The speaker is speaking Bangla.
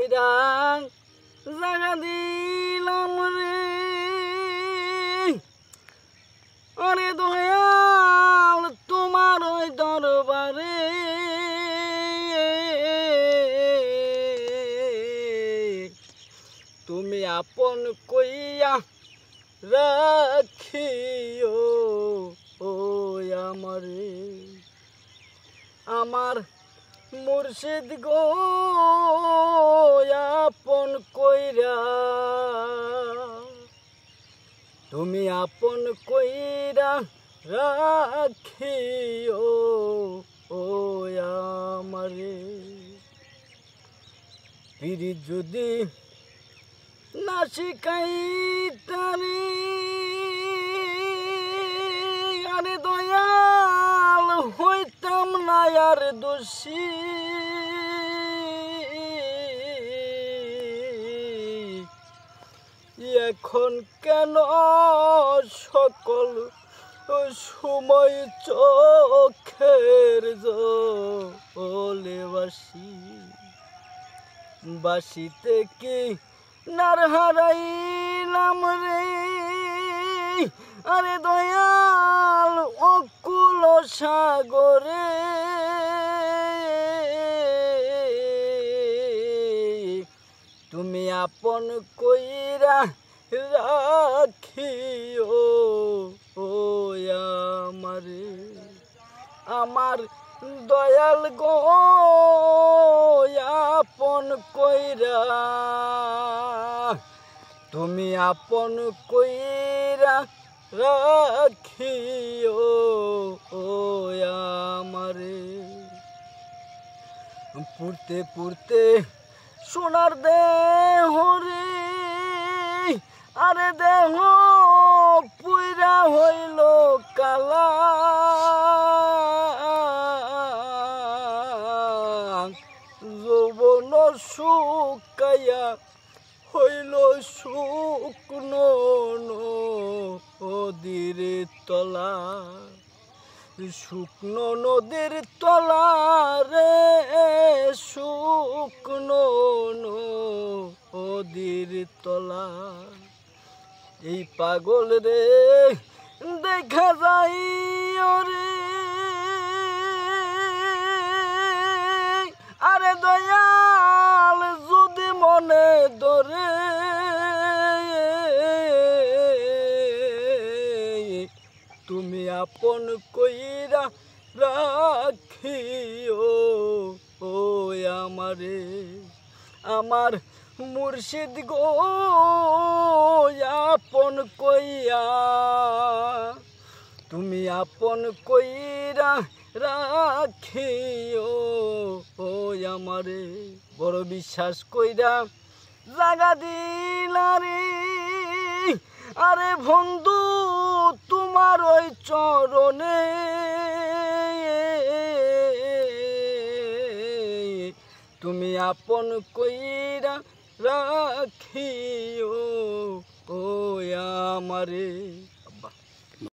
কইরা জাগা দিলাম রে আরে দয়াল তোমার ওই দরবারে তুমি আপন কইয়া রাখিও ও আমারে আমার মুর্শিদ গো আপন কইরা তুমি আপন কইরা রাখিও ও আমারে পিরি যদি না শিখাইতারে আরে দয়াল হইতাম না আর দোষী এখন কেন সকল সময় চোখের জলে বাসি বাসিতে কি নার হারাইলাম রে আরে দয়াল অকুল সাগরে তুমি আপন কইরা রাখিও ও আমারে আমার দয়াল গো আপন কইরা তুমি আপন কইরা রাখিও ও আমারে পুরতে পুরতে সোনার দেহ রে আরে দেহ পুইরা হইল কালা যৌবন শুকাইয়া হইল শুকনো নদীর তলা শুকনো নদীর তলা রে শুকনো নদীর তলা এই পাগল রে দেখা যায় রে আরে দয়াল যদি মনে ধরে তুমি আপন কইরা রাখিও ও আমারে আমার মুর্শিদ গো আপন কইয়া তুমি আপন কইরা রাখিও ও আমারে বড় বিশ্বাস কইরা জাগা দিলা রে আরে বন্ধু তোমার ওই চরণে তুমি আপন কইরা রাখিও ও আমারে।